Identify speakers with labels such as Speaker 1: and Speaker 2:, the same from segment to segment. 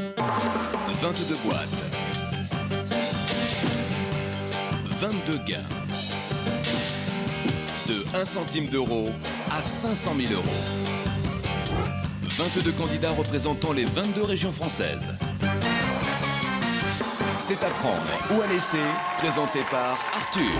Speaker 1: 22 boîtes. 22 gains. De 1 centime d'euro à 500 000 euros. 22 candidats représentant les 22 régions françaises. C'est à prendre ou à laisser, présenté par Arthur.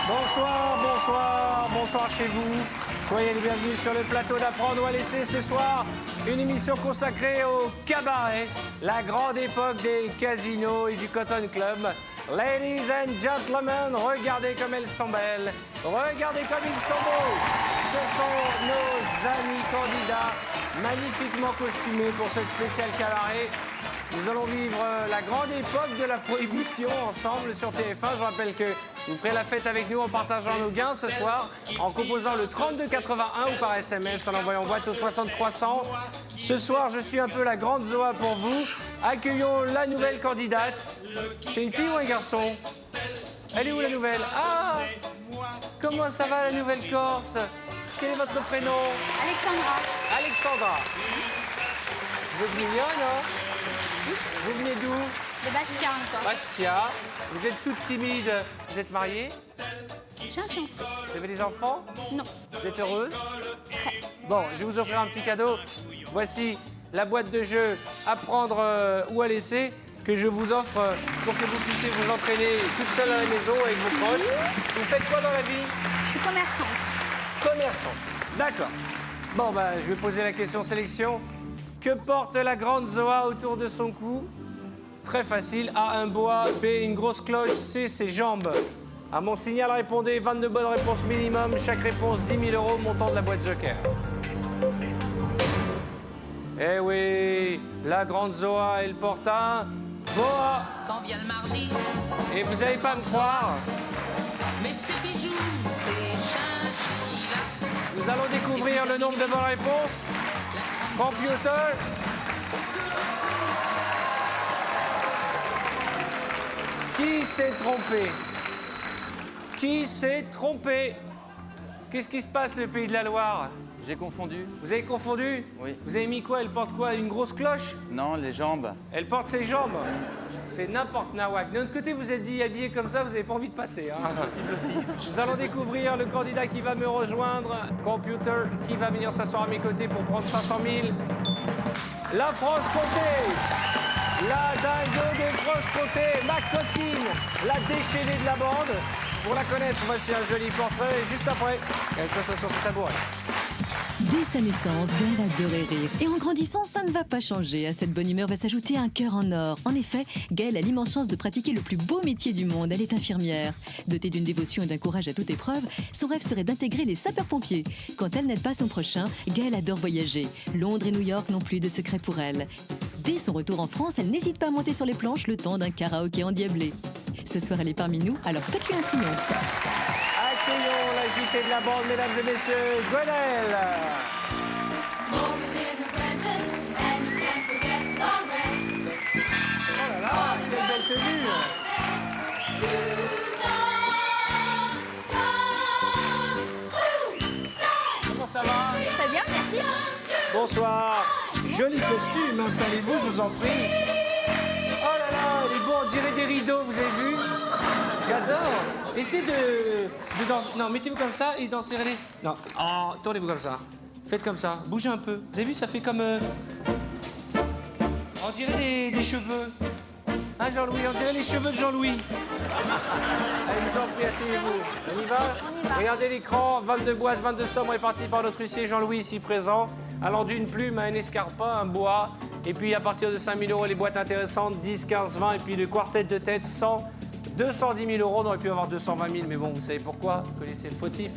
Speaker 2: Bonsoir, bonsoir, bonsoir chez vous. Soyez les bienvenus sur le plateau d'Apprendre ou à laisser ce soir. Une émission consacrée au cabaret, la grande époque des casinos et du Cotton Club. Ladies and gentlemen, regardez comme elles sont belles, regardez comme ils sont beaux. Ce sont nos amis candidats, magnifiquement costumés pour cette spéciale cabaret. Nous allons vivre la grande époque de la prohibition ensemble sur TF1. Je vous rappelle que vous ferez la fête avec nous en partageant nos gains ce soir, en composant le 3281 ou par SMS en envoyant boîte au 6300. Ce soir, je suis un peu la grande Zoa pour vous. Accueillons la nouvelle candidate. C'est une fille ou un garçon? Elle est où la nouvelle? Ah! Comment ça va la nouvelle Corse? Quel est votre prénom?
Speaker 3: Alexandra.
Speaker 2: Alexandra. Vous êtes mignonne, hein?
Speaker 3: Si.
Speaker 2: Vous venez d'où?
Speaker 3: De Bastia encore.
Speaker 2: Bastia. Vous êtes toute timide. Vous êtes mariée?
Speaker 3: J'ai un fiancé.
Speaker 2: Vous avez des enfants?
Speaker 3: Non.
Speaker 2: Vous êtes heureuse?
Speaker 3: Très.
Speaker 2: Bon, je vais vous offrir un petit cadeau. Voici la boîte de jeu à prendre ou à laisser que je vous offre pour que vous puissiez vous entraîner toute seule à la maison avec vos proches. Vous faites quoi dans la vie?
Speaker 3: Je suis commerçante.
Speaker 2: Commerçante. D'accord. Bon, bah, je vais poser la question sélection. Que porte la grande Zoa autour de son cou? Très facile. A, un bois. B, une grosse cloche. C, ses jambes. À mon signal, répondez. 22 bonnes réponses minimum. Chaque réponse, 10 000 euros, montant de la boîte Joker. Eh oui, la grande Zoa, elle porte un boa.
Speaker 4: Quand vient le mardi,
Speaker 2: Et vous n'allez pas me croire,
Speaker 4: mais c'est bijoux, c'est chinchilla.
Speaker 2: nous allons découvrir le nombre de bonnes réponses. Computer. Qui s'est trompé? Qui s'est trompé? Qu'est-ce qui se passe, le Pays de la Loire?
Speaker 5: J'ai confondu.
Speaker 2: Vous avez confondu?
Speaker 5: Oui.
Speaker 2: Vous avez mis quoi? Elle porte quoi? Une grosse cloche?
Speaker 5: Non, les jambes.
Speaker 2: Elle porte ses jambes. C'est n'importe nawak. De notre côté, vous êtes dit habillé comme ça, vous n'avez pas envie de passer. Hein. Nous allons découvrir le candidat qui va me rejoindre. Computer, qui va venir s'asseoir à mes côtés pour prendre 500 000. La Franche-Comté. La dingo de Franche-Comté. Ma copine, la déchaînée de la bande. Pour la connaître, voici un joli portrait. Et juste après, elle s'assoit sur ce tabouret.
Speaker 6: Dès sa naissance, Gaëlle adorait rire. Et en grandissant, ça ne va pas changer. À cette bonne humeur va s'ajouter un cœur en or. En effet, Gaëlle a l'immense chance de pratiquer le plus beau métier du monde. Elle est infirmière. Dotée d'une dévotion et d'un courage à toute épreuve, son rêve serait d'intégrer les sapeurs-pompiers. Quand elle n'aide pas son prochain, Gaëlle adore voyager. Londres et New York n'ont plus de secret pour elle. Dès son retour en France, elle n'hésite pas à monter sur les planches le temps d'un karaoké endiablé. Ce soir, elle est parmi nous, alors faites-lui un triomphe.
Speaker 2: Accueillons la JT de la bande, mesdames et messieurs, Gwenelle. Oh là là, quelle belle tenue. Comment ça va?
Speaker 3: Très bien, merci.
Speaker 2: Bonsoir. Joli costume, installez-vous, je vous en prie. Oh là là, il est beau, on dirait des rideaux, vous avez vu? J'adore. Essayez de danser. Non, mettez-vous comme ça et dansez. Regardez. Non, oh, tournez-vous comme ça. Faites comme ça, bougez un peu. Vous avez vu, ça fait comme... On dirait des cheveux. Hein, Jean-Louis? On dirait les cheveux de Jean-Louis. Allez, je vous en prie, asseyez-vous. On y va? Regardez l'écran, 22 boîtes, 22 sommes réparties par notre huissier Jean-Louis ici présent. Allant d'une plume à un escarpin, un bois. Et puis à partir de 5 000 euros, les boîtes intéressantes, 10, 15, 20. Et puis le quartet de tête, 100, 210 000 euros. On aurait pu avoir 220 000, mais bon, vous savez pourquoi? Vous connaissez le fautif.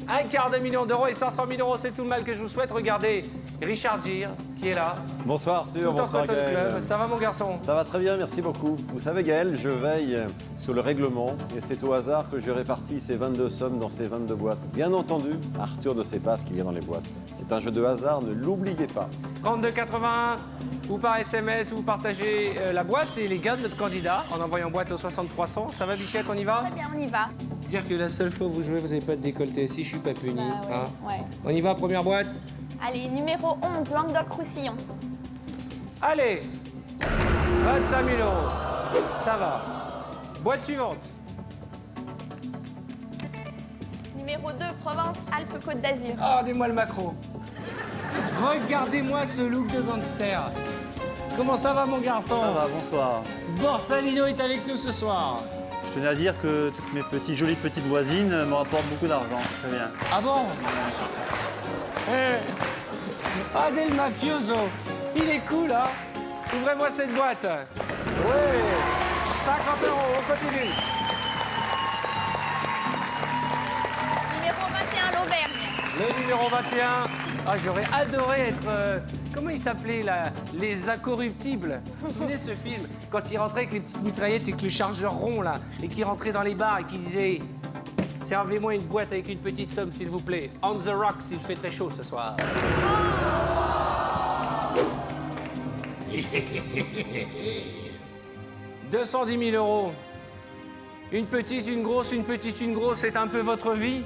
Speaker 2: $250 000 et 500 000 euros, c'est tout le mal que je vous souhaite. Regardez, Richard Gere, qui est là.
Speaker 7: Bonsoir Arthur,
Speaker 2: Tout en
Speaker 7: bonsoir
Speaker 2: Cotton
Speaker 7: Gaël.
Speaker 2: Club. Ça va mon garçon?
Speaker 7: Ça va très bien, merci beaucoup. Vous savez Gaël, je veille sur le règlement et c'est au hasard que je répartis ces 22 sommes dans ces 22 boîtes. Bien entendu, Arthur ne sait pas ce qu'il y a dans les boîtes. C'est un jeu de hasard, ne l'oubliez pas.
Speaker 2: 32,81 ou par SMS, vous partagez la boîte et les gains de notre candidat en envoyant boîte au 6300. Ça va Bichette, on y va?
Speaker 3: Très bien, on y va.
Speaker 2: Dire que la seule fois où vous jouez, vous n'avez pas de décolleté. Si je suis pas puni.
Speaker 3: Bah ouais,
Speaker 2: hein.
Speaker 3: ouais.
Speaker 2: On y va, première boîte.
Speaker 3: Allez, numéro 11, Languedoc-Roussillon.
Speaker 2: Allez 25 000 €. Ça va. Boîte suivante.
Speaker 3: Numéro 2, Provence-Alpes-Côte d'Azur.
Speaker 2: Ah, dis-moi le macro. Regardez-moi ce look de gangster. Comment ça va, mon garçon?
Speaker 5: Ça va, bonsoir.
Speaker 2: Borsalino est avec nous ce soir.
Speaker 5: Je tenais à dire que toutes mes jolies petites voisines me rapportent beaucoup d'argent. Très bien.
Speaker 2: Ah bon? Ah, Del Mafioso. Il est cool, hein? Ouvrez-moi cette boîte. Oui. 50 €, on continue.
Speaker 3: Numéro 21, l'Auvergne.
Speaker 2: Le numéro 21. Ah, j'aurais adoré être... comment il s'appelait, là? Les Incorruptibles. Vous vous souvenez de ce film? Quand il rentrait avec les petites mitraillettes et avec le chargeur rond, là, et qu'il rentrait dans les bars et qu'il disait... Servez-moi une boîte avec une petite somme, s'il vous plaît. On the rocks, il fait très chaud ce soir. « 210 000 €. Une petite, une grosse, une petite, une grosse, c'est un peu votre vie.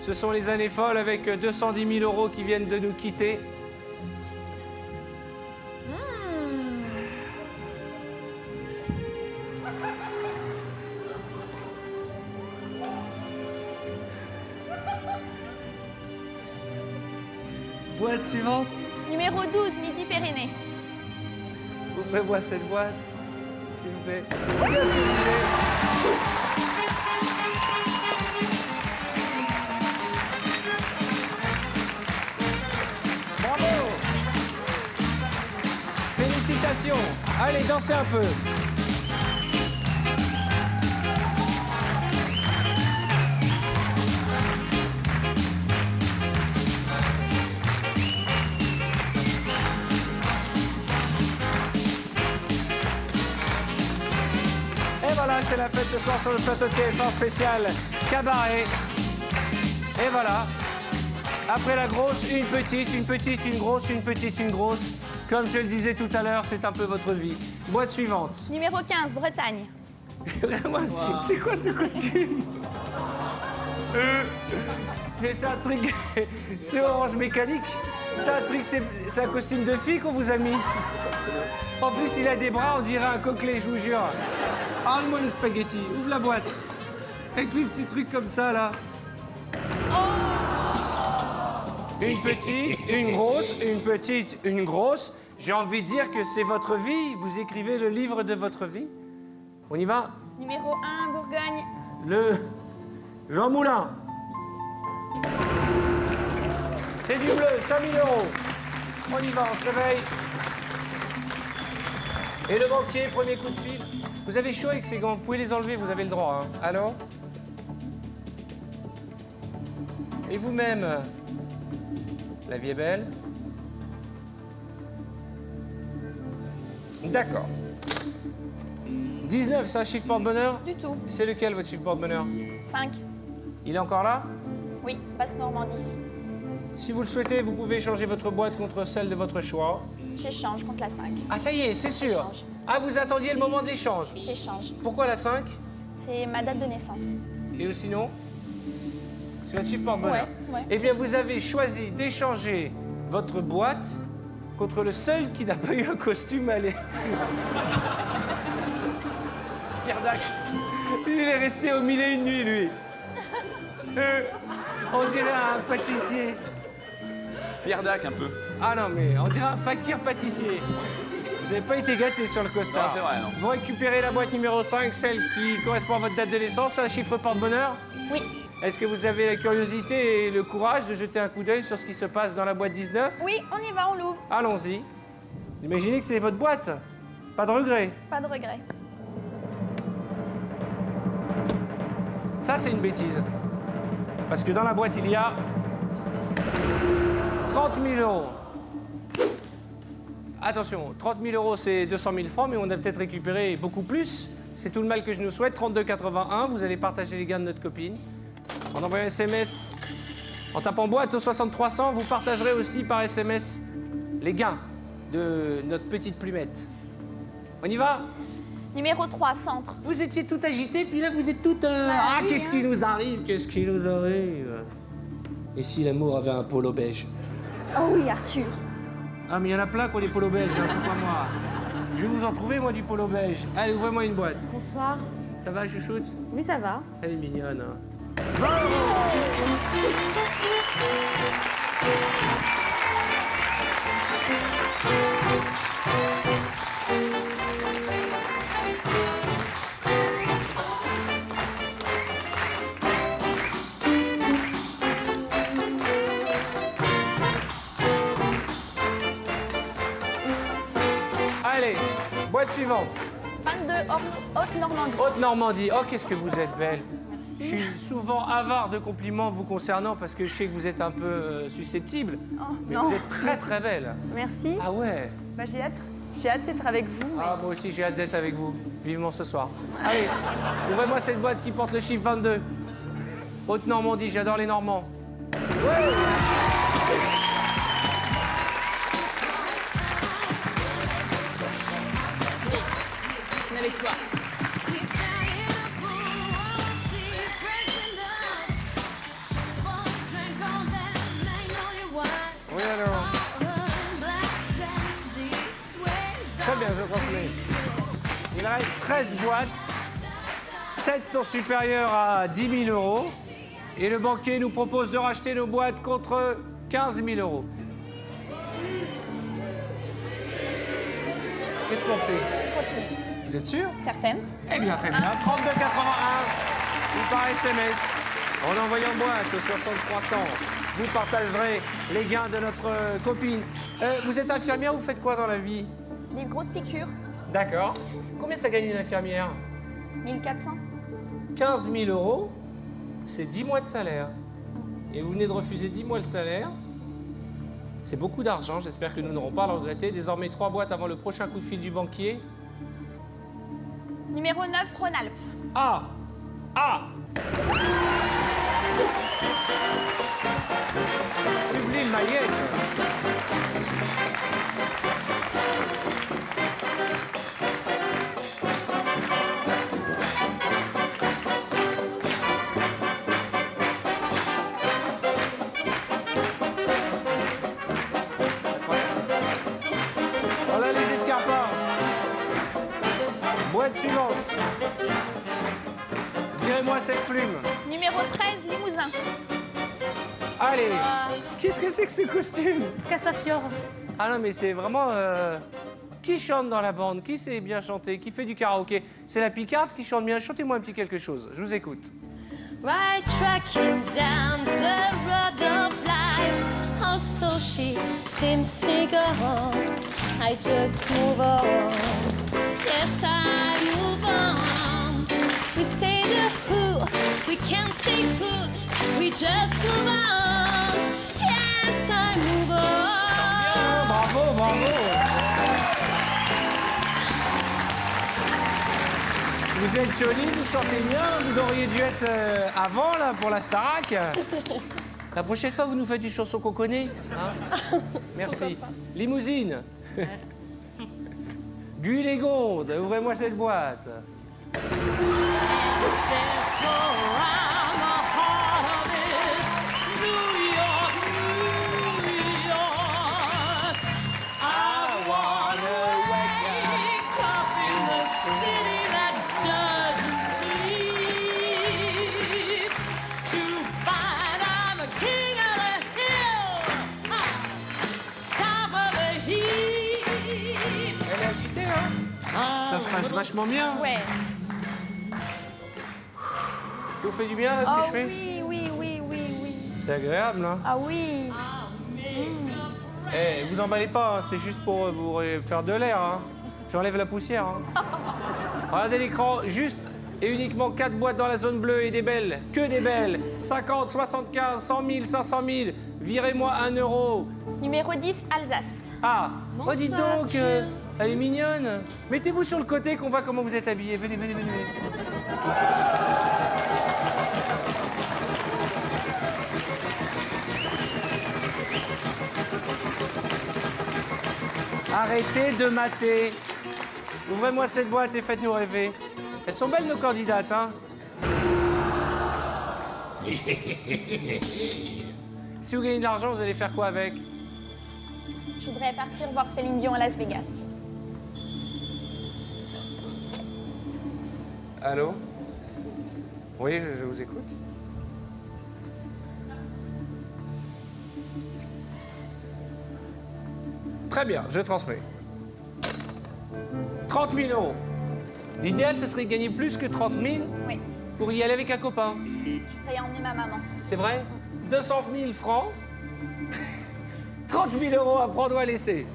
Speaker 2: Ce sont les années folles avec 210 000 € qui viennent de nous quitter. Boîte suivante.
Speaker 3: Numéro 12, Midi-Pyrénées.
Speaker 2: Ouvrez-moi cette boîte, s'il vous plaît. C'est bien ce que je disais. Bravo. Félicitations. Allez, dansez un peu. Et voilà, c'est la fête ce soir sur le plateau de TF1 spécial Cabaret. Et voilà. Après la grosse, une petite, une petite, une grosse, une petite, une grosse. Comme je le disais tout à l'heure, c'est un peu votre vie. Boîte suivante.
Speaker 3: Numéro 15, Bretagne.
Speaker 2: Vraiment, c'est quoi ce costume? Mais c'est un truc... C'est Orange Mécanique. C'est un truc, c'est un costume de fille qu'on vous a mis. En plus, il a des bras, on dirait un coquelet, je vous jure. Enlève-moi le spaghetti, ouvre la boîte. Avec les petits trucs comme ça, là. Une petite, une grosse, une petite, une grosse. J'ai envie de dire que c'est votre vie. Vous écrivez le livre de votre vie. On y va?
Speaker 3: Numéro 1, Bourgogne.
Speaker 2: Le Jean Moulin. C'est du bleu, 5 000 €. On y va, on se réveille. Et le banquier, premier coup de fil. Vous avez chaud avec ces gants, vous pouvez les enlever, vous avez le droit. Hein. Alors? Et vous-même? La vie est belle? D'accord. 19, c'est un chiffre porte-bonheur?
Speaker 3: Du tout.
Speaker 2: C'est lequel, votre chiffre porte-bonheur?
Speaker 3: 5.
Speaker 2: Il est encore là?
Speaker 3: Oui, Basse-Normandie.
Speaker 2: Si vous le souhaitez, vous pouvez échanger votre boîte contre celle de votre choix.
Speaker 3: J'échange contre la 5.
Speaker 2: Ah, ça y est, c'est sûr.
Speaker 3: J'échange.
Speaker 2: Ah, vous attendiez le moment d'échange.
Speaker 3: J'échange.
Speaker 2: Pourquoi la 5?
Speaker 3: C'est ma date de naissance.
Speaker 2: Et sinon? C'est votre chiffre porte-bonheur.
Speaker 3: Ouais.
Speaker 2: Eh bien, vous avez choisi d'échanger votre boîte contre le seul qui n'a pas eu un costume à Pierre Dac. Lui, il est resté au 1001 nuits, lui. On dirait un pâtissier.
Speaker 1: Pierre Dac, un peu.
Speaker 2: Ah non, mais on dirait un fakir pâtissier. Vous n'avez pas été gâté sur le costard.
Speaker 1: Non, c'est vrai, non.
Speaker 2: Vous récupérez la boîte numéro 5, celle qui correspond à votre date de naissance, c'est un chiffre porte-bonheur.
Speaker 3: Oui.
Speaker 2: Est-ce que vous avez la curiosité et le courage de jeter un coup d'œil sur ce qui se passe dans la boîte 19?
Speaker 3: Oui, on y va, on l'ouvre.
Speaker 2: Allons-y. Imaginez que c'est votre boîte. Pas de regret.
Speaker 3: Pas de regret.
Speaker 2: Ça, c'est une bêtise. Parce que dans la boîte, il y a 30 000 €. attention, 30 000 euros, c'est 200 000 francs, mais on a peut-être récupéré beaucoup plus. C'est tout le mal que je nous souhaite. 32,81, vous allez partager les gains de notre copine. En envoyant un SMS, en tapant boîte au 6300, vous partagerez aussi par SMS les gains de notre petite plumette. On y va?
Speaker 3: Numéro 3, centre.
Speaker 2: Vous étiez tout agité, puis là vous êtes tout... Ah,
Speaker 3: oui,
Speaker 2: qu'est-ce qui nous arrive? Qu'est-ce qui nous arrive? Et si l'amour avait un polo beige?
Speaker 3: Oh oui, Arthur.
Speaker 2: Ah, mais il y en a plein qui ont des polos belges, hein, pourquoi moi? Je vais vous en trouver, moi, du polo belge. Allez, ouvrez-moi une boîte.
Speaker 3: Bonsoir.
Speaker 2: Ça va, chouchoute?
Speaker 3: Oui, ça va.
Speaker 2: Elle est mignonne, hein. Allez, boîte suivante.
Speaker 3: 22, Haute-Normandie.
Speaker 2: Haute-Normandie. Oh, qu'est-ce que vous êtes belle. Je suis souvent avare de compliments vous concernant parce que je sais que vous êtes un peu susceptible. Mais
Speaker 8: non.
Speaker 2: vous êtes très très belle.
Speaker 8: Merci.
Speaker 2: Ah ouais.
Speaker 8: Bah, j'ai hâte d'être avec vous. mais-
Speaker 2: Ah, moi aussi j'ai hâte d'être avec vous. Vivement ce soir. Allez, ouvrez-moi cette boîte qui porte le chiffre 22. Haute-Normandie, j'adore les Normands.
Speaker 4: Avec toi.
Speaker 2: Oui alors. Très bien, je transmets. Il reste 13 boîtes. 7 sont supérieures à 10 000 euros. Et le banquier nous propose de racheter nos boîtes contre 15 000 euros. Qu'est-ce qu'on fait?
Speaker 3: Continue.
Speaker 2: Vous êtes sûr?
Speaker 3: Certaine.
Speaker 2: Eh bien, très bien. 32,81 ou par SMS. En envoyant boîte au 6300, vous partagerez les gains de notre copine. Vous êtes infirmière, vous faites quoi dans la vie?
Speaker 3: Des grosses piqûres.
Speaker 2: D'accord. Combien ça gagne une infirmière?
Speaker 3: 1400.
Speaker 2: 15 000 euros, c'est 10 mois de salaire. Et vous venez de refuser 10 mois le salaire. C'est beaucoup d'argent, j'espère que nous n'aurons pas à le regretter. Désormais, 3 boîtes avant le prochain coup de fil du banquier.
Speaker 3: Numéro 9, Rhône-Alpes.
Speaker 2: Ah! Ah! Sublime Maillette. Voilà les escarpins. Boîte suivante. Virez-moi cette plume.
Speaker 3: Numéro 13, Limousin.
Speaker 2: Allez. Qu'est-ce que c'est que ce costume?
Speaker 3: Castafiore.
Speaker 2: Ah non, mais c'est vraiment... Qui chante dans la bande? Qui sait bien chanter? Qui fait du karaoké? C'est la Picarde qui chante bien. Chantez-moi un petit quelque chose. Je vous écoute.
Speaker 9: Right tracking down the road of life. Also she seems bigger. I just move on. Yes, I move on. We stay the who, we can't stay put. We just move on. Yes, I move on.
Speaker 2: Bravo, bravo. Vous êtes jolie, vous chantez bien. Vous auriez dû être avant, là, pour la Starac. La prochaine fois, vous nous faites une chanson qu'on connaît. Hein? Merci. Limousine. Guy-Légonde, ouvrez-moi cette boîte. Elle est agitée, hein? Ça se passe vachement bien.
Speaker 3: Ouais.
Speaker 2: Ça vous fait du bien, là, ce que je fais?
Speaker 3: Oui, oui, oui, oui, oui.
Speaker 2: C'est agréable, hein?
Speaker 3: Ah oui.
Speaker 2: Eh, vous emballez pas, hein, c'est juste pour vous faire de l'air. Hein. J'enlève la poussière. Hein. Regardez l'écran, juste Et uniquement 4 boîtes dans la zone bleue et des belles, que des belles. 50, 75, 100 000, 500 000. Virez-moi 1 euro.
Speaker 3: Numéro 10, Alsace.
Speaker 2: Ah, oh dites donc, elle est mignonne. Mettez-vous sur le côté qu'on voit comment vous êtes habillés. Venez, venez, venez. Arrêtez de mater. Ouvrez-moi cette boîte et faites-nous rêver. Elles sont belles nos candidates, hein. Si vous gagnez de l'argent, vous allez faire quoi avec?
Speaker 3: Je voudrais partir voir Céline Dion à Las Vegas.
Speaker 2: Allô? Oui, je vous écoute. Très bien, je transmets. 30 000 euros. L'idéal, ce serait de gagner plus que 30 000
Speaker 3: Oui.
Speaker 2: pour y aller avec un copain.
Speaker 3: Je voudrais y emmener ma maman.
Speaker 2: C'est vrai? 200 000 francs, 30 000 euros à prendre ou à laisser.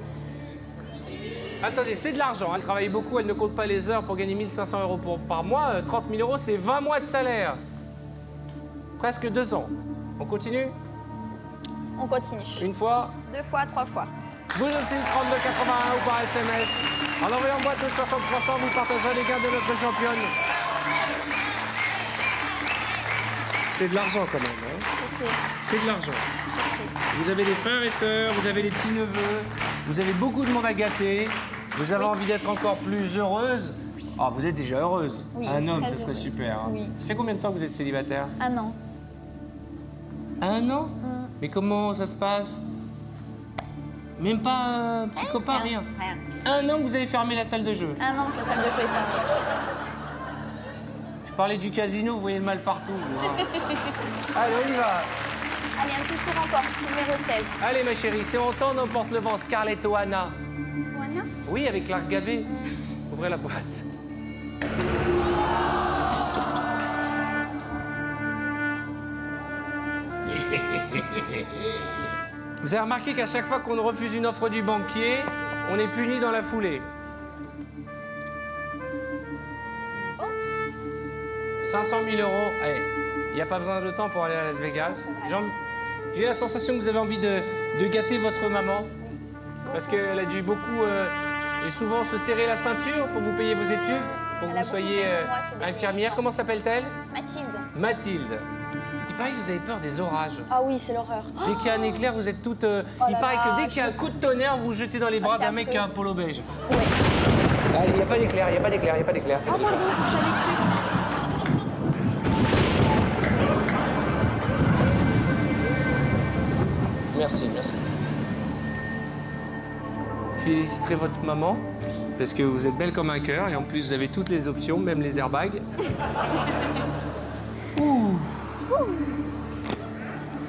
Speaker 2: Attendez, c'est de l'argent. Elle travaille beaucoup, elle ne compte pas les heures pour gagner 1 500 euros par mois. 30 000 euros, c'est 20 mois de salaire. Presque 2 ans. On continue?
Speaker 3: On continue.
Speaker 2: Une fois?
Speaker 3: 2 fois, 3 fois.
Speaker 2: Vous aussi, 32,81 ou par SMS. En envoyant boîte de 6300, vous partagerez les gains de notre championne. C'est de l'argent quand même, hein?
Speaker 3: Je sais,
Speaker 2: C'est de l'argent.
Speaker 3: je sais.
Speaker 2: Vous avez des frères et sœurs, vous avez des petits-neveux, vous avez beaucoup de monde à gâter, vous avez envie d'être encore plus heureuse. Ah, vous êtes déjà heureuse.
Speaker 3: Oui,
Speaker 2: Un homme,
Speaker 3: très
Speaker 2: ce serait
Speaker 3: heureuse.
Speaker 2: super. Hein.
Speaker 3: Oui.
Speaker 2: Ça fait combien de temps que vous êtes célibataire?
Speaker 3: 1 an.
Speaker 2: 1 an? Mais comment ça se passe? Même pas un petit copain, rien.
Speaker 3: Rien.
Speaker 2: 1 an que vous avez fermé la salle de jeu.
Speaker 3: 1 an que la salle de jeu est fermée.
Speaker 2: Je parlais du casino, vous voyez le mal partout. Vous, hein. Allez, on y va.
Speaker 3: Allez, un petit tour encore. Numéro 16.
Speaker 2: Allez, ma chérie, c'est on tend, n'emporte le vent. Scarlett O'Hara.
Speaker 3: Oana?
Speaker 2: Oui, avec Clark Gabé. Ouvrez la boîte. Vous avez remarqué qu'à chaque fois qu'on refuse une offre du banquier, on est puni dans la foulée. 500 000 euros. Allez, il n'y a pas besoin de temps pour aller à Las Vegas. J'ai la sensation que vous avez envie de gâter votre maman. Parce qu'elle a dû beaucoup et souvent se serrer la ceinture pour vous payer vos études, pour que
Speaker 3: Elle a
Speaker 2: vous
Speaker 3: beaucoup
Speaker 2: soyez
Speaker 3: fait pour moi ces derniers
Speaker 2: infirmière.
Speaker 3: temps.
Speaker 2: Comment s'appelle-t-elle?
Speaker 3: Mathilde.
Speaker 2: Mathilde. Il paraît que vous avez peur des orages.
Speaker 3: Ah oui, c'est l'horreur.
Speaker 2: Dès qu'il y a un éclair, vous êtes toutes... il
Speaker 3: là
Speaker 2: paraît
Speaker 3: là,
Speaker 2: que dès qu'il y a un coup de tonnerre, vous vous jetez dans les bras
Speaker 3: c'est
Speaker 2: d'un mec qui a un
Speaker 3: affreux.
Speaker 2: polo beige.
Speaker 3: Oui.
Speaker 2: Ah, il n'y a pas d'éclair, il n'y a pas d'éclair, il n'y a pas d'éclair.
Speaker 3: Oh, pardon, j'avais cru.
Speaker 2: Merci, merci. Féliciterez votre maman, parce que vous êtes belle comme un cœur, et en plus vous avez toutes les options, même les airbags. Ouh.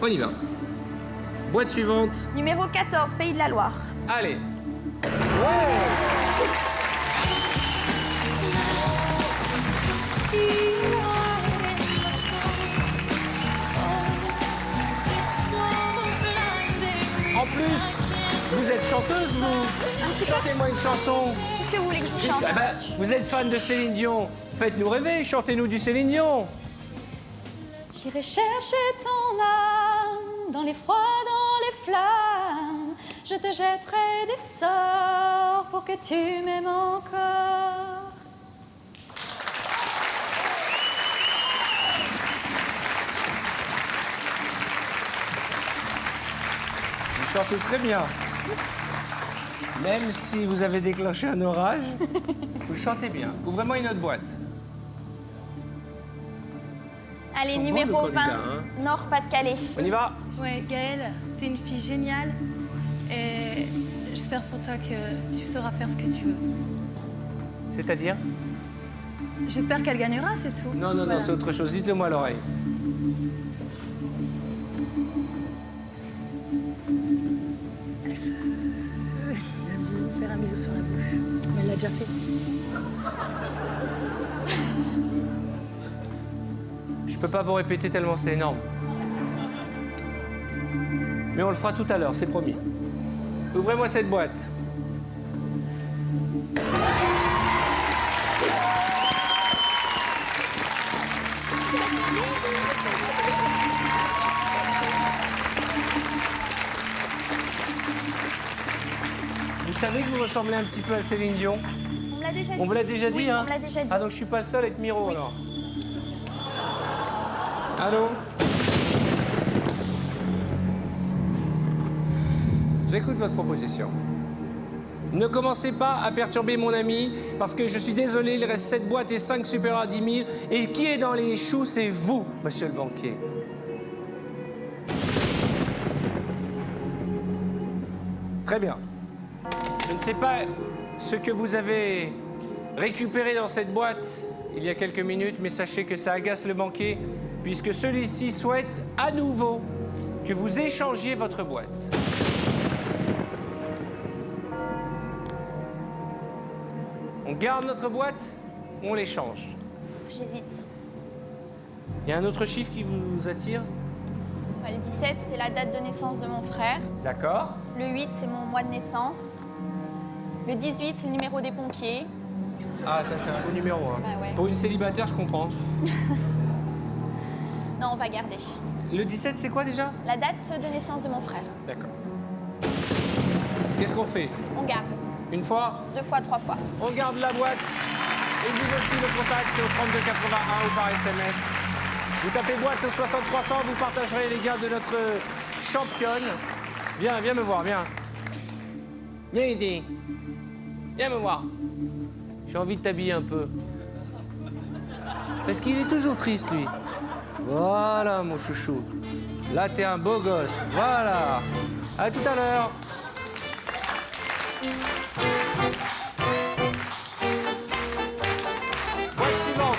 Speaker 2: On y va. Boîte suivante.
Speaker 3: Numéro 14, Pays de la Loire.
Speaker 2: Allez. En plus, vous êtes chanteuse, vous. Chantez-moi une chanson.
Speaker 3: Qu'est-ce que vous voulez que je vous chante?
Speaker 2: Eh ben, vous êtes fan de Céline Dion. Faites-nous rêver, chantez-nous du Céline Dion.
Speaker 9: J'irai chercher ton âme dans les froids, dans les flammes. Je te jetterai des sorts pour que tu m'aimes encore.
Speaker 2: Vous chantez très bien. Même si vous avez déclenché un orage, vous chantez bien. Ouvrez-moi une autre boîte.
Speaker 3: Allez,
Speaker 2: sont bons,
Speaker 3: numéro
Speaker 2: nos candidats,
Speaker 3: 20, Nord-Pas-de-Calais.
Speaker 2: On y va.
Speaker 10: Ouais, Gaëlle, t'es une fille géniale et j'espère pour toi que tu sauras faire ce que tu veux.
Speaker 2: C'est-à-dire?
Speaker 10: J'espère qu'elle gagnera, c'est tout.
Speaker 2: Non, non, non,
Speaker 10: Voilà.
Speaker 2: c'est autre chose. Dites-le moi à l'oreille.
Speaker 10: Faire un bisou sur la bouche. Mais elle l'a déjà fait.
Speaker 2: Je peux pas vous répéter tellement c'est énorme. Mais on le fera tout à l'heure, c'est promis. Ouvrez-moi cette boîte. vous ressemblez un petit peu à Céline Dion.
Speaker 3: On me l'a déjà dit.
Speaker 2: On vous l'a déjà dit,
Speaker 3: oui,
Speaker 2: hein?
Speaker 3: on me l'a déjà dit.
Speaker 2: Ah, donc je suis pas le seul à être Miro, alors. Allô? J'écoute votre proposition. Ne commencez pas à perturber mon ami, parce que je suis désolé, il reste 7 boîtes et 5 supérieurs à 10 000. Et qui est dans les choux, c'est vous, monsieur le banquier. Très bien. Je ne sais pas ce que vous avez récupéré dans cette boîte il y a quelques minutes, mais sachez que ça agace le banquier, puisque celui-ci souhaite à nouveau que vous échangiez votre boîte. On garde notre boîte ou on l'échange?
Speaker 3: J'hésite.
Speaker 2: Il y a un autre chiffre qui vous attire?
Speaker 3: Le 17, c'est la date de naissance de mon frère.
Speaker 2: D'accord.
Speaker 3: Le 8, c'est mon mois de naissance. Le 18, c'est le numéro des pompiers.
Speaker 2: Ah, ça, c'est un beau numéro. Hein.
Speaker 3: Bah ouais.
Speaker 2: Pour une célibataire, je comprends.
Speaker 3: Non, on va garder.
Speaker 2: Le 17, c'est quoi déjà?
Speaker 3: La date de naissance de mon frère.
Speaker 2: D'accord. Qu'est-ce qu'on fait?
Speaker 3: On garde.
Speaker 2: Une fois?
Speaker 3: 2 fois, 3 fois.
Speaker 2: On garde la boîte. Et vous aussi le contact au 3281 ou par SMS. Vous tapez boîte au 6300, vous partagerez les gars de notre championne. Viens, viens me voir, viens. Viens ici. Viens me voir. J'ai envie de t'habiller un peu. Parce qu'il est toujours triste, lui. Voilà, mon chouchou. Là, t'es un beau gosse. Voilà. À tout à l'heure. Boîte suivante.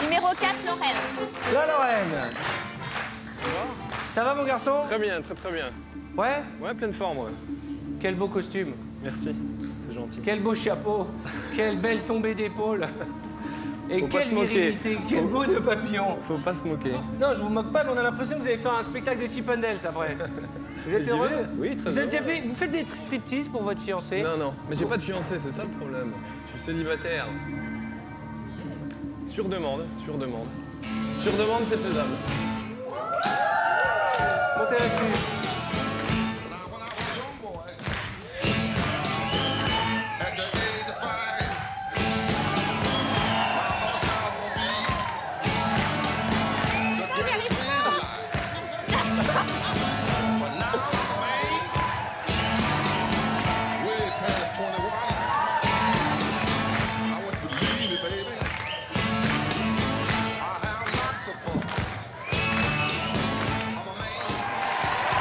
Speaker 3: Numéro 4, Lorraine.
Speaker 2: La Lorraine. Ça va, mon garçon?
Speaker 11: Très bien, très très bien.
Speaker 2: Ouais?
Speaker 11: Ouais, pleine forme, ouais.
Speaker 2: Quel beau costume.
Speaker 11: Merci, c'est gentil.
Speaker 2: Quel beau chapeau. Quelle belle tombée d'épaule. Et
Speaker 11: Faut pas
Speaker 2: quelle
Speaker 11: se moquer.
Speaker 2: virilité. Quel beau de papillon.
Speaker 11: Faut pas se moquer.
Speaker 2: Non, je vous moque pas, mais on a l'impression que vous avez fait un spectacle de Chip and Dale après. Vous êtes
Speaker 11: J'y
Speaker 2: heureux?
Speaker 11: vais. Oui, très
Speaker 2: Vous avez déjà
Speaker 11: heureux.
Speaker 2: fait, vous faites des striptease pour votre fiancé?
Speaker 11: Non, non, mais j'ai pas de fiancé, c'est ça le problème. Je suis célibataire. Sur demande, sur demande. Sur demande, c'est faisable.
Speaker 2: Montez là-dessus.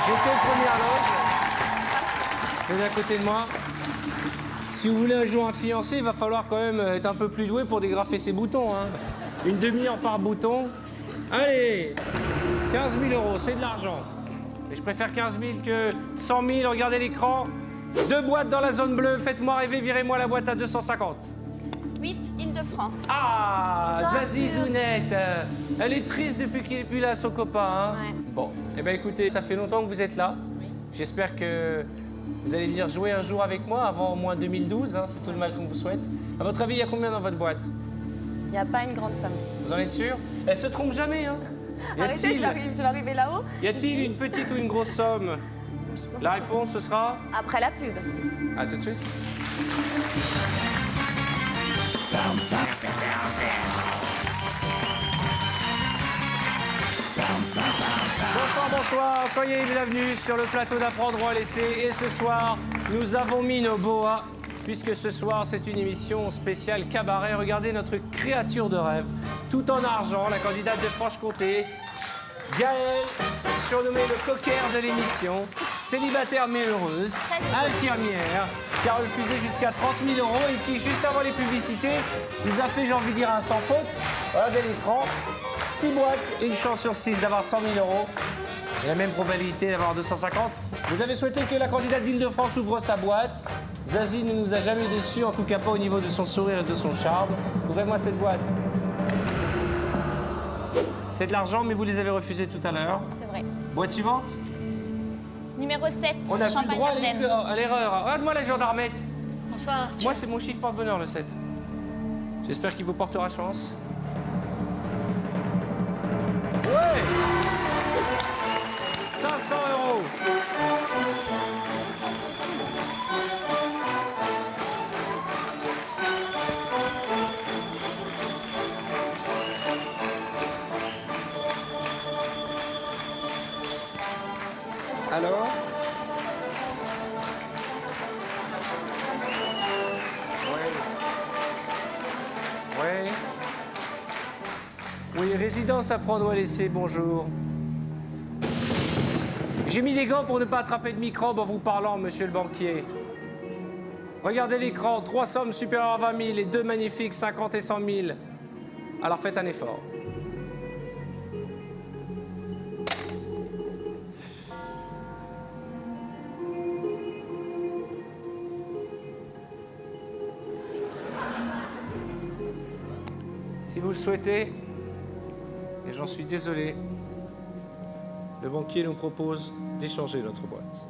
Speaker 2: J'étais aux premières loges. Venez à côté de moi. Si vous voulez un jour un fiancé, il va falloir quand même être un peu plus doué pour dégrafer ses boutons. Hein. Une demi-heure par bouton. Allez, 15 000 euros, c'est de l'argent. Et je préfère 15 000 que 100 000. Regardez l'écran. 2 boîtes dans la zone bleue. Faites-moi rêver, virez-moi la boîte à 250.
Speaker 3: 8, Île-de-France.
Speaker 2: Ah, Zazie
Speaker 3: Zazie.
Speaker 2: Zounette. Elle est triste depuis qu'il n'est plus là, son copain. Hein.
Speaker 3: Ouais.
Speaker 2: Bon, eh bien écoutez, ça fait longtemps que vous êtes là. J'espère que vous allez venir jouer un jour avec moi avant au moins 2012. Hein, c'est tout le mal qu'on vous souhaite. À votre avis, il y a combien dans votre boîte?
Speaker 8: Il n'y a pas une grande somme.
Speaker 2: Vous en êtes sûr? Elle se trompe jamais, hein?
Speaker 8: Arrêtez, je vais arriver là-haut.
Speaker 2: Y a-t-il une petite ou une grosse somme? La réponse, ce sera...
Speaker 8: Après la pub.
Speaker 2: À tout de suite. Bonsoir, bonsoir, soyez les bienvenus sur le plateau d'Apprendre ou à laisser. Et ce soir, nous avons mis nos boas, puisque ce soir, c'est une émission spéciale cabaret. Regardez notre créature de rêve, tout en argent, la candidate de Franche-Comté, Gaëlle, surnommée le cocker de l'émission, célibataire mais heureuse, infirmière, qui a refusé jusqu'à 30 000 euros et qui, juste avant les publicités, nous a fait, j'ai envie de dire, un sans faute. Regardez l'écran. 6 boîtes, une chance sur 6 d'avoir 100 000 euros. Et la même probabilité d'avoir 250. Vous avez souhaité que la candidate d'Île-de-France ouvre sa boîte. Zazie ne nous a jamais déçus, en tout cas pas au niveau de son sourire et de son charme. Ouvrez-moi cette boîte. C'est de l'argent, mais vous les avez refusés tout à l'heure.
Speaker 3: C'est vrai.
Speaker 2: Boîte suivante.
Speaker 3: Numéro 7,
Speaker 2: On n'a plus le droit
Speaker 3: Champagne-Ardenne.
Speaker 2: à l'erreur. Regarde-moi la gendarmette.
Speaker 3: Bonsoir, Arthur.
Speaker 2: Moi, c'est mon chiffre porte-bonheur, le 7. J'espère qu'il vous portera chance. Ouais 500 euros. Alors? Oui. Oui, résidence à prendre ou à laisser, bonjour. J'ai mis des gants pour ne pas attraper de microbes en vous parlant, monsieur le banquier. Regardez l'écran, 3 sommes supérieures à 20 000 et 2 magnifiques, 50 et 100 000. Alors faites un effort. Si vous le souhaitez, et j'en suis désolé, le banquier nous propose d'échanger notre boîte.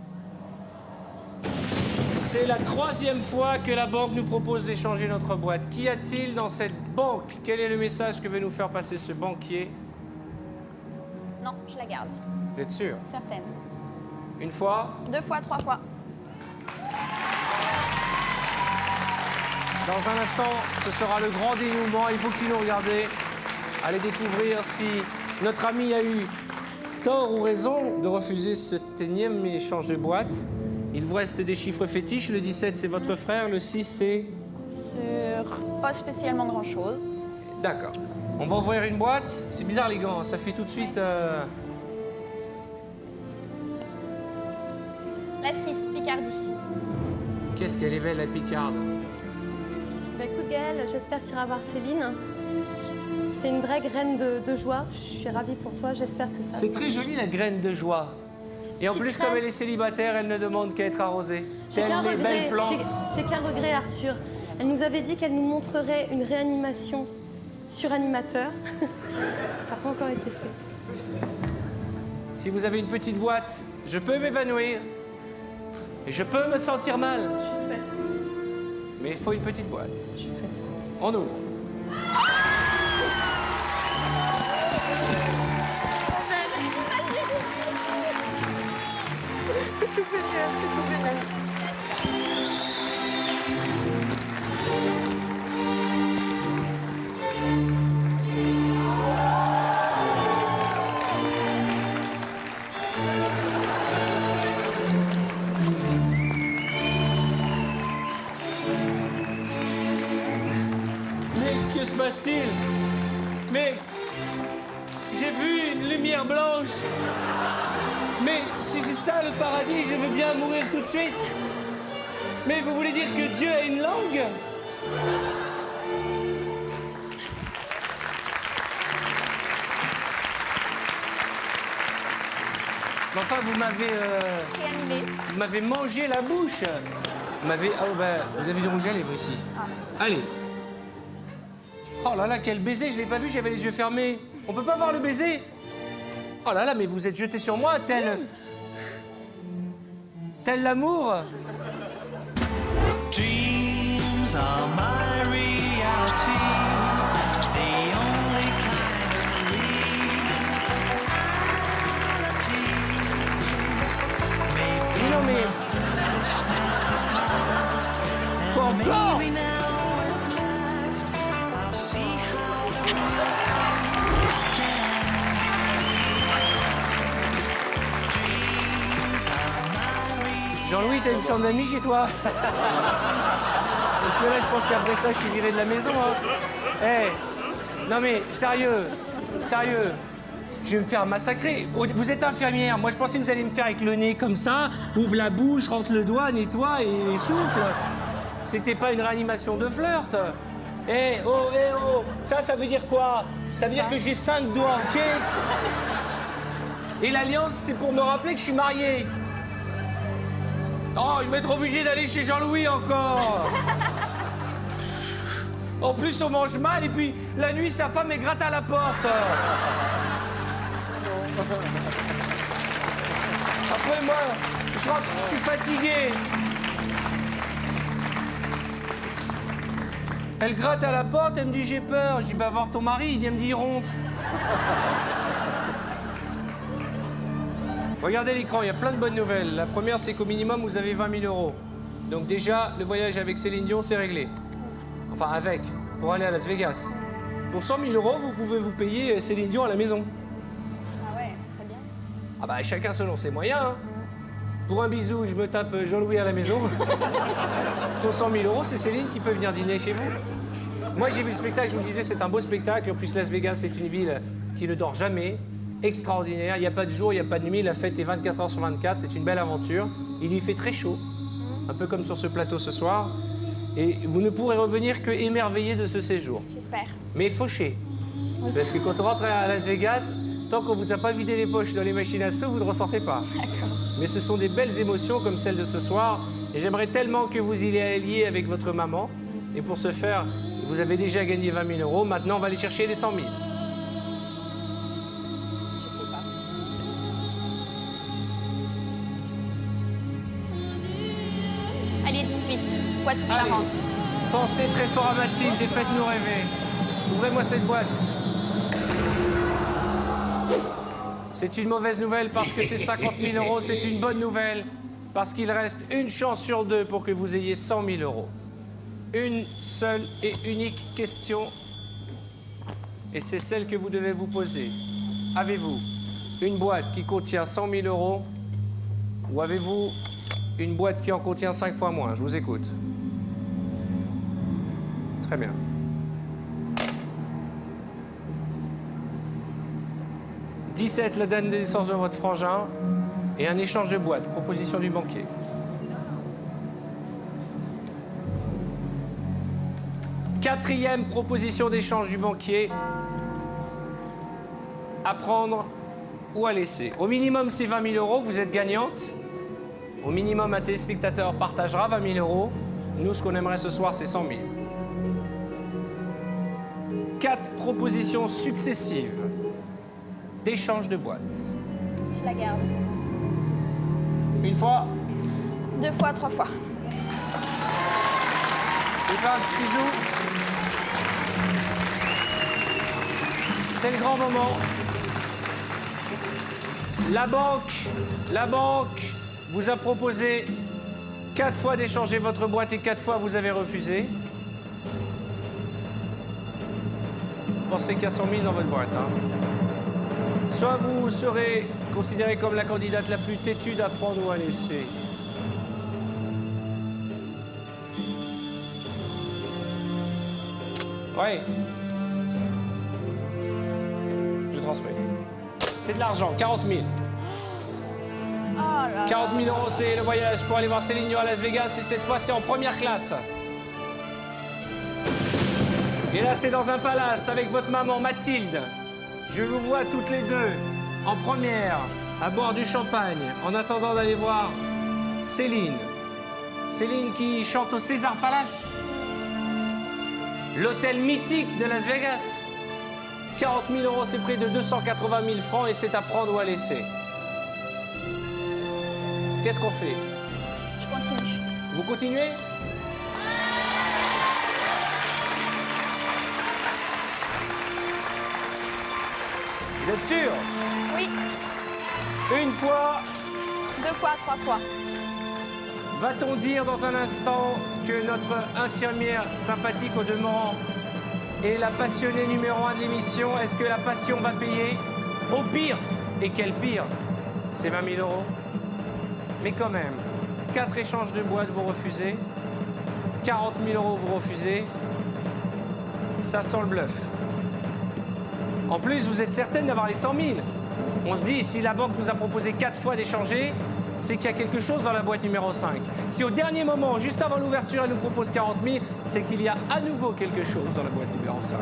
Speaker 2: C'est la 3e fois que la banque nous propose d'échanger notre boîte. Qu'y a-t-il dans cette banque? Quel est le message que veut nous faire passer ce banquier?
Speaker 3: Non, je la garde.
Speaker 2: Vous êtes sûr?
Speaker 3: Certaine.
Speaker 2: Une fois?
Speaker 3: 2 fois, 3 fois.
Speaker 2: Dans un instant, ce sera le grand dénouement. Il faut qu'il nous regarde. Allez découvrir si notre ami a eu tort ou raison de refuser cet énième échange de boîte. Il vous reste des chiffres fétiches. Le 17, c'est votre frère. Le 6, c'est...
Speaker 3: Pas spécialement grand-chose.
Speaker 2: D'accord. On va ouvrir une boîte. C'est bizarre, les gants. Ça fait tout de suite...
Speaker 3: La 6, Picardie.
Speaker 2: Qu'est-ce qu'elle est belle, la Picarde.
Speaker 9: Bah, écoute Gaël, j'espère que tu iras voir Céline. T'es une vraie graine de joie. Je suis ravie pour toi, j'espère que ça...
Speaker 2: C'est très joli, la graine de joie. Et en
Speaker 9: Petite
Speaker 2: plus,
Speaker 9: graine.
Speaker 2: comme elle est célibataire, elle ne demande qu'à être arrosée.
Speaker 9: J'ai qu'un
Speaker 2: Telles les belles
Speaker 9: regret,
Speaker 2: plantes.
Speaker 9: j'ai qu'un regret, Arthur. Elle nous avait dit qu'elle nous montrerait une réanimation sur animateur. Ça n'a pas encore été fait.
Speaker 2: Si vous avez une petite boîte, je peux m'évanouir. Et je peux me sentir mal.
Speaker 9: Je souhaite.
Speaker 2: Mais il faut une petite boîte.
Speaker 9: Je souhaite.
Speaker 2: On ouvre.
Speaker 8: C'est tout petit, c'est tout petit.
Speaker 2: Mais que se passe-t-il? Mais j'ai vu une lumière blanche. Mais si c'est ça le paradis, je veux bien mourir tout de suite. Mais vous voulez dire que Dieu a une langue? Mais enfin, vous m'avez...
Speaker 3: Réanimé.
Speaker 2: Vous m'avez mangé la bouche. Vous m'avez... Ah, bah, vous avez du rouge à lèvres ici. Allez. Oh là là, quel baiser, je l'ai pas vu, j'avais les yeux fermés. On peut pas voir le baiser? Oh là là, mais vous êtes jeté sur moi, tel l'amour.
Speaker 12: Dreams are my reality, the only kind of reality.
Speaker 2: Mais non, mais... Quoi encore? Jean-Louis, t'as une chambre d'amis chez toi? Parce que là, je pense qu'après ça, je suis viré de la maison. Eh, non mais, sérieux, je vais me faire massacrer. Vous êtes infirmière, moi je pensais que vous allez me faire avec le nez comme ça, ouvre la bouche, rentre le doigt, nettoie et souffle. C'était pas une réanimation de flirt. Eh oh, ça veut dire quoi? Ça veut dire que j'ai 5 doigts, ok? Et l'alliance, c'est pour me rappeler que je suis marié. Oh, je vais être obligé d'aller chez Jean-Louis encore. En plus, on mange mal et puis la nuit, sa femme est gratte à la porte. Après, moi, je rentre, je suis fatigué. Elle gratte à la porte, elle me dit j'ai peur. Je dis bah voir ton mari, elle me dit il ronfle. Regardez l'écran, il y a plein de bonnes nouvelles. La première, c'est qu'au minimum, vous avez 20 000 euros. Donc déjà, le voyage avec Céline Dion, c'est réglé. Enfin, avec, pour aller à Las Vegas. Pour 100 000 euros, vous pouvez vous payer Céline Dion à la maison.
Speaker 3: Ah ouais, ça serait bien.
Speaker 2: Ah bah, chacun selon ses moyens. Hein. Pour un bisou, je me tape Jean-Louis à la maison. Pour 100 000 €, c'est Céline qui peut venir dîner chez vous. Moi, j'ai vu le spectacle, je vous le disais, c'est un beau spectacle. En plus, Las Vegas, c'est une ville qui ne dort jamais. Extraordinaire. Il n'y a pas de jour, il n'y a pas de nuit. La fête est 24 heures sur 24. C'est une belle aventure. Il y fait très chaud. Un peu comme sur ce plateau ce soir. Et vous ne pourrez revenir que émerveillé de ce séjour.
Speaker 3: J'espère.
Speaker 2: Mais fauché. Parce que quand on rentre à Las Vegas, tant qu'on ne vous a pas vidé les poches dans les machines à sous, vous ne ressortez pas.
Speaker 3: D'accord.
Speaker 2: Mais ce sont des belles émotions comme celle de ce soir. Et j'aimerais tellement que vous y alliez avec votre maman. Et pour ce faire, vous avez déjà gagné 20 000 €. Maintenant, on va aller chercher les 100 000.
Speaker 3: Je sais pas. Allez, 18. Poitou-Charentes.
Speaker 2: Pensez très fort à Mathilde et faites-nous rêver. Ouvrez-moi cette boîte. C'est une mauvaise nouvelle parce que c'est 50 000 €. C'est une bonne nouvelle parce qu'il reste une chance sur deux pour que vous ayez 100 000 €. Une seule et unique question. Et c'est celle que vous devez vous poser. Avez-vous une boîte qui contient 100 000 € ou avez-vous une boîte qui en contient 5 fois moins? Je vous écoute. Très bien. « 17, la date de naissance de votre frangin et un échange de boîtes, proposition du banquier. » Quatrième proposition d'échange du banquier. À prendre ou à laisser. Au minimum, c'est 20 000 €. Vous êtes gagnante. Au minimum, un téléspectateur partagera 20 000 €. Nous, ce qu'on aimerait ce soir, c'est 100 000. 4 propositions successives d'échange de boîtes.
Speaker 3: Je la garde.
Speaker 2: Une fois.
Speaker 3: 2 fois, 3 fois.
Speaker 2: Je vais faire un petit bisou. C'est le grand moment. La banque vous a proposé 4 fois d'échanger votre boîte et 4 fois vous avez refusé. Pensez qu'il y a 100 000 dans votre boîte. Hein. Soit vous serez considéré comme la candidate la plus têtue à prendre ou à laisser. Oui. Je transmets. C'est de l'argent, 40 000. 40 000 €, c'est le voyage pour aller voir Céline Dion à Las Vegas et cette fois, c'est en première classe. Et là, c'est dans un palace avec votre maman Mathilde. Je vous vois toutes les deux en première, à boire du champagne, en attendant d'aller voir Céline. Céline qui chante au César Palace. L'hôtel mythique de Las Vegas. 40 000 €, c'est près de 280 000 francs et c'est à prendre ou à laisser. Qu'est-ce qu'on fait?
Speaker 3: Je continue.
Speaker 2: Vous continuez? Vous êtes sûr?
Speaker 3: Oui.
Speaker 2: Une fois.
Speaker 3: 2 fois, 3 fois.
Speaker 2: Va-t-on dire dans un instant que notre infirmière sympathique au demeurant est la passionnée numéro 1 de l'émission? Est-ce que la passion va payer? Au pire, et quel pire, c'est 20 000 €. Mais quand même, 4 échanges de boîtes, vous refusez. 40 000 € vous refusez. Ça sent le bluff. En plus, vous êtes certaine d'avoir les 100 000. On se dit, si la banque nous a proposé 4 fois d'échanger, c'est qu'il y a quelque chose dans la boîte numéro 5. Si au dernier moment, juste avant l'ouverture, elle nous propose 40 000, c'est qu'il y a à nouveau quelque chose dans la boîte numéro 5.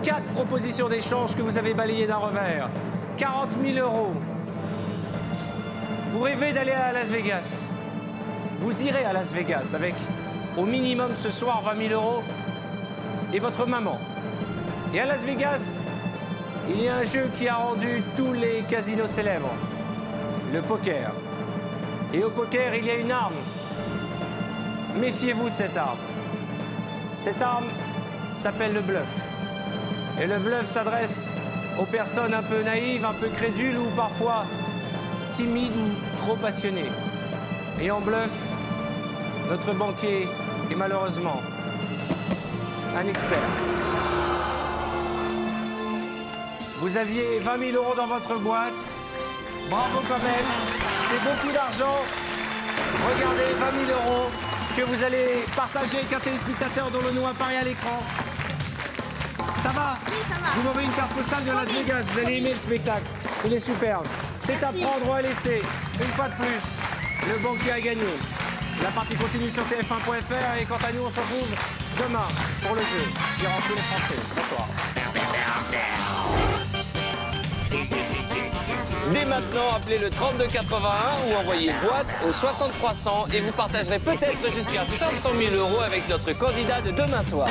Speaker 2: Quatre propositions d'échange que vous avez balayées d'un revers. 40 000 €. Vous rêvez d'aller à Las Vegas. Vous irez à Las Vegas avec, au minimum ce soir, 20 000 € et votre maman. Et à Las Vegas, il y a un jeu qui a rendu tous les casinos célèbres. Le poker. Et au poker, il y a une arme. Méfiez-vous de cette arme. Cette arme s'appelle le bluff. Et le bluff s'adresse aux personnes un peu naïves, un peu crédules ou parfois timides ou trop passionnées. Et en bluff, notre banquier est malheureusement un expert. Vous aviez 20 000 euros dans votre boîte. Bravo quand même. C'est beaucoup d'argent. Regardez, 20 000 euros que vous allez partager avec un téléspectateur dont le nom apparaît à l'écran. Ça va?
Speaker 3: Oui, ça va.
Speaker 2: Vous m'envoyez une carte postale de Las Vegas. Vous allez aimer le spectacle. Il est superbe. C'est à
Speaker 3: Merci.
Speaker 2: prendre ou à laisser. Une fois de plus, le banquier a gagné. La partie continue sur tf1.fr et quant à nous, on se retrouve demain pour le jeu qui rend tous les Français. Bonsoir.
Speaker 13: Dès maintenant, appelez le 3281 ou envoyez boîte au 6300 et vous partagerez peut-être jusqu'à 500 000 euros avec notre candidat de demain soir.